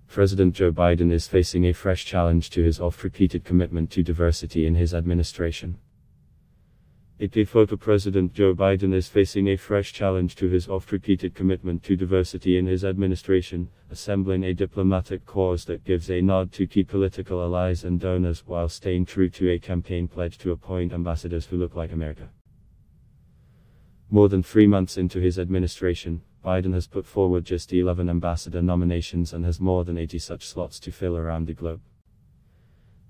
President Joe Biden is facing a fresh challenge to his oft-repeated commitment to diversity in his administration. President Joe Biden is facing a fresh challenge to his oft-repeated commitment to diversity in his administration, assembling a diplomatic corps that gives a nod to key political allies and donors while staying true to a campaign pledge to appoint ambassadors who look like America. More than 3 months into his administration, Biden has put forward just 11 ambassador nominations and has more than 80 such slots to fill around the globe.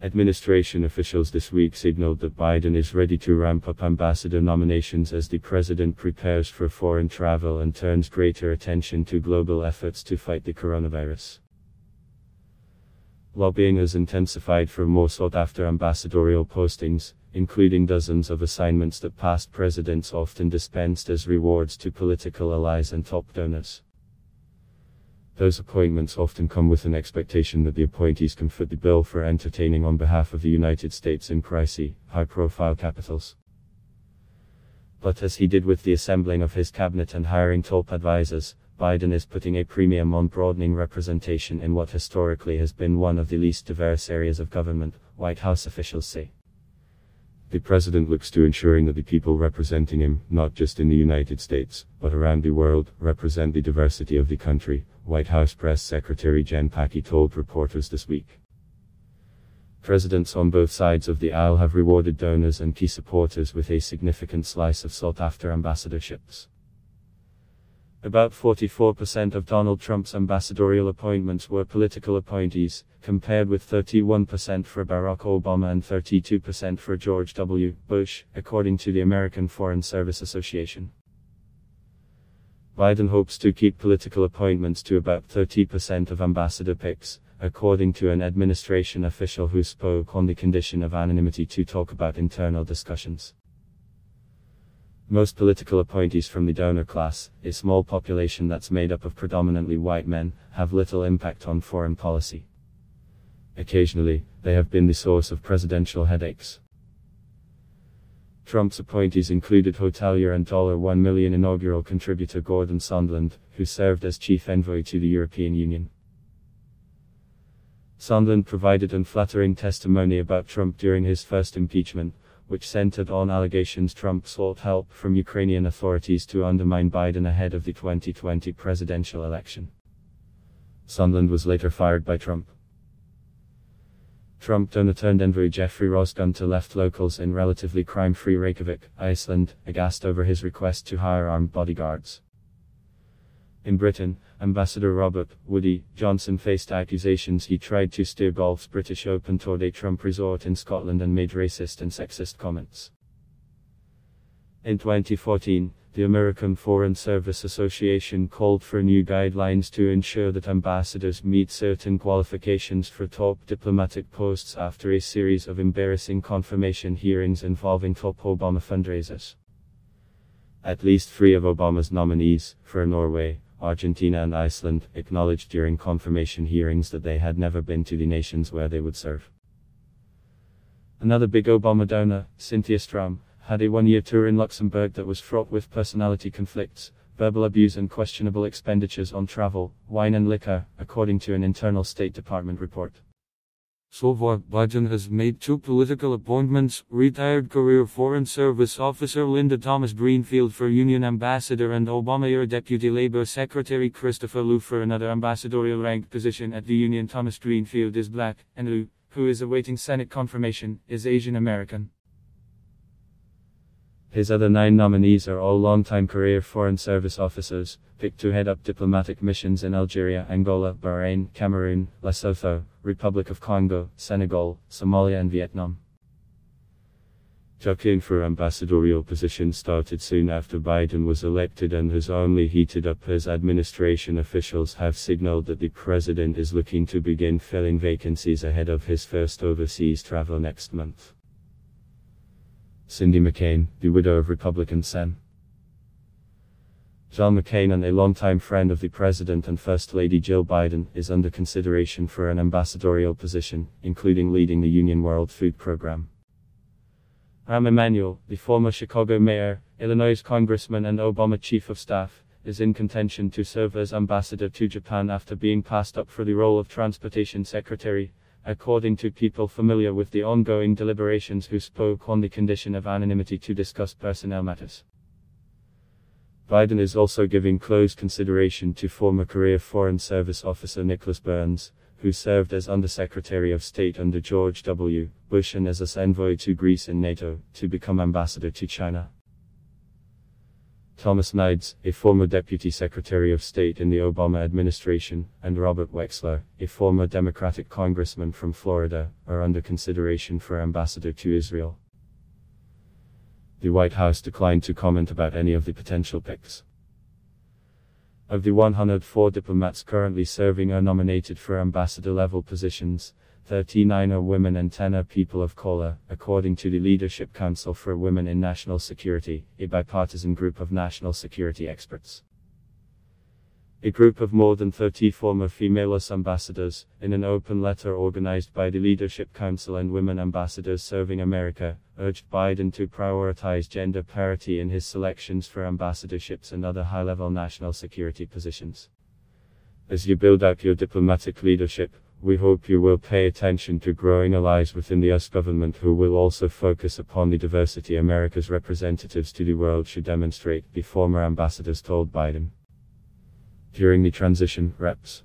Administration officials this week signaled that Biden is ready to ramp up ambassador nominations as the president prepares for foreign travel and turns greater attention to global efforts to fight the coronavirus. Lobbying has intensified for more sought-after ambassadorial postings, including dozens of assignments that past presidents often dispensed as rewards to political allies and top donors. Those appointments often come with an expectation that the appointees can foot the bill for entertaining on behalf of the United States in pricey, high-profile capitals. But as he did with the assembling of his cabinet and hiring top advisors, Biden is putting a premium on broadening representation in what historically has been one of the least diverse areas of government, White House officials say. The president looks to ensuring that the people representing him, not just in the United States, but around the world, represent the diversity of the country, White House Press Secretary Jen Psaki told reporters this week. Presidents on both sides of the aisle have rewarded donors and key supporters with a significant slice of sought-after ambassadorships. About 44% of Donald Trump's ambassadorial appointments were political appointees, compared with 31% for Barack Obama and 32% for George W. Bush, according to the American Foreign Service Association. Biden hopes to keep political appointments to about 30% of ambassador picks, according to an administration official who spoke on the condition of anonymity to talk about internal discussions. Most political appointees from the donor class, a small population that's made up of predominantly white men, have little impact on foreign policy. Occasionally, they have been the source of presidential headaches. Trump's appointees included hotelier and $1 million inaugural contributor Gordon Sondland, who served as chief envoy to the European Union. Sondland provided unflattering testimony about Trump during his first impeachment, which centered on allegations Trump sought help from Ukrainian authorities to undermine Biden ahead of the 2020 presidential election. Sondland was later fired by Trump. Trump donor turned envoy Jeffrey Ross Gunter left locals in relatively crime-free Reykjavik, Iceland, aghast over his request to hire armed bodyguards. In Britain, Ambassador Robert Woody Johnson faced accusations he tried to steer golf's British Open toward a Trump resort in Scotland and made racist and sexist comments. In 2014, the American Foreign Service Association called for new guidelines to ensure that ambassadors meet certain qualifications for top diplomatic posts after a series of embarrassing confirmation hearings involving top Obama fundraisers. At least 3 of Obama's nominees, for Norway, Argentina and Iceland, acknowledged during confirmation hearings that they had never been to the nations where they would serve. Another big Obama donor, Cynthia Strum, had a 1-year tour in Luxembourg that was fraught with personality conflicts, verbal abuse and questionable expenditures on travel, wine and liquor, according to an internal State Department report. So far, Biden has made 2 political appointments, retired career Foreign Service Officer Linda Thomas Greenfield for Union Ambassador and Obama-era Deputy Labor Secretary Christopher Lu for another ambassadorial ranked position at the Union. Thomas Greenfield is black, and Lu, who is awaiting Senate confirmation, is Asian American. His other 9 nominees are all longtime career Foreign Service officers, picked to head up diplomatic missions in Algeria, Angola, Bahrain, Cameroon, Lesotho, Republic of Congo, Senegal, Somalia and Vietnam. Jockeying for ambassadorial position started soon after Biden was elected and has only heated up as administration officials have signaled that the president is looking to begin filling vacancies ahead of his first overseas travel next month. Cindy McCain, the widow of Republican Sen. John McCain and a longtime friend of the President and First Lady Jill Biden, is under consideration for an ambassadorial position, including leading the Union World Food Program. Rahm Emanuel, the former Chicago mayor, Illinois congressman and Obama chief of staff, is in contention to serve as ambassador to Japan after being passed up for the role of transportation secretary, according to people familiar with the ongoing deliberations who spoke on the condition of anonymity to discuss personnel matters. Biden is also giving close consideration to former career Foreign Service officer Nicholas Burns, who served as Undersecretary of State under George W. Bush and as envoy to Greece and NATO, to become ambassador to China. Thomas Nides, a former Deputy Secretary of State in the Obama administration, and Robert Wexler, a former Democratic congressman from Florida, are under consideration for ambassador to Israel. The White House declined to comment about any of the potential picks. Of the 104 diplomats currently serving or nominated for ambassador-level positions, 39 are women and 10 are people of color, according to the Leadership Council for Women in National Security, a bipartisan group of national security experts. A group of more than 30 former female-less ambassadors, in an open letter organized by the Leadership Council and Women Ambassadors Serving America, urged Biden to prioritize gender parity in his selections for ambassadorships and other high-level national security positions. As you build out your diplomatic leadership, we hope you will pay attention to growing allies within the US government who will also focus upon the diversity America's representatives to the world should demonstrate, the former ambassadors told Biden. During the transition, Reps.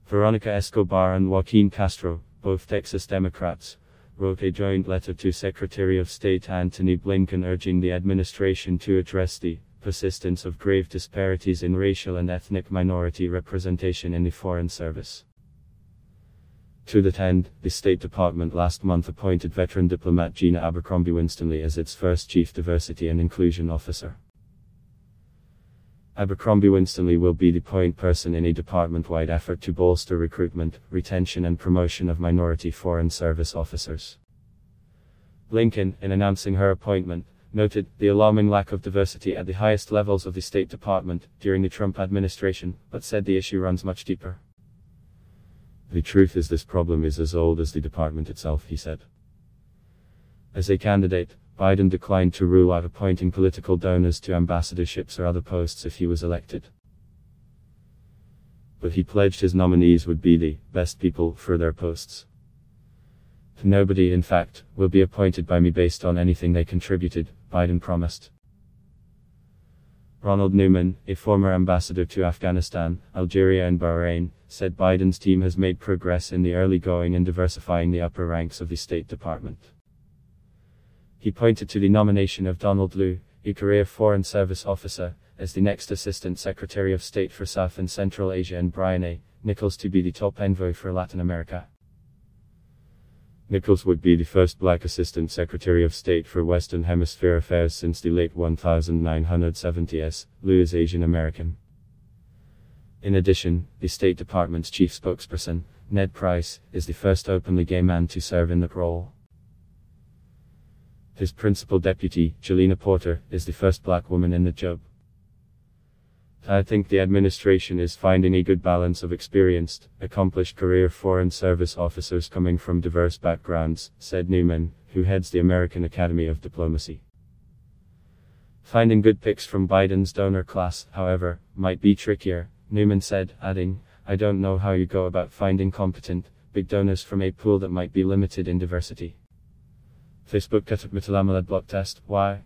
Veronica Escobar and Joaquin Castro, both Texas Democrats, wrote a joint letter to Secretary of State Antony Blinken urging the administration to address the persistence of grave disparities in racial and ethnic minority representation in the Foreign Service. To that end, the State Department last month appointed veteran diplomat Gina Abercrombie Winstanley as its first Chief Diversity and Inclusion Officer. Abercrombie Winstanley will be the point person in a department-wide effort to bolster recruitment, retention and promotion of minority Foreign Service officers. Blinken, in announcing her appointment, noted the alarming lack of diversity at the highest levels of the State Department during the Trump administration, but said the issue runs much deeper. The truth is this problem is as old as the department itself, he said. As a candidate, Biden declined to rule out appointing political donors to ambassadorships or other posts if he was elected. But he pledged his nominees would be the best people for their posts. Nobody, in fact, will be appointed by me based on anything they contributed, Biden promised. Ronald Newman, a former ambassador to Afghanistan, Algeria and Bahrain, said Biden's team has made progress in the early going in diversifying the upper ranks of the State Department. He pointed to the nomination of Donald Lu, a career Foreign Service officer, as the next Assistant Secretary of State for South and Central Asia and Brian A. Nichols to be the top envoy for Latin America. Nichols would be the first black Assistant Secretary of State for Western Hemisphere affairs since the late 1970s. Lu is Asian American. In addition, the State Department's chief spokesperson, Ned Price, is the first openly gay man to serve in that role. His principal deputy, Jelena Porter, is the first black woman in the job. I think the administration is finding a good balance of experienced, accomplished career Foreign Service officers coming from diverse backgrounds, said Newman, who heads the American Academy of Diplomacy. Finding good picks from Biden's donor class, however, might be trickier, Newman said, adding, I don't know how you go about finding competent, big donors from a pool that might be limited in diversity. Facebook at Mitalamad block test, why?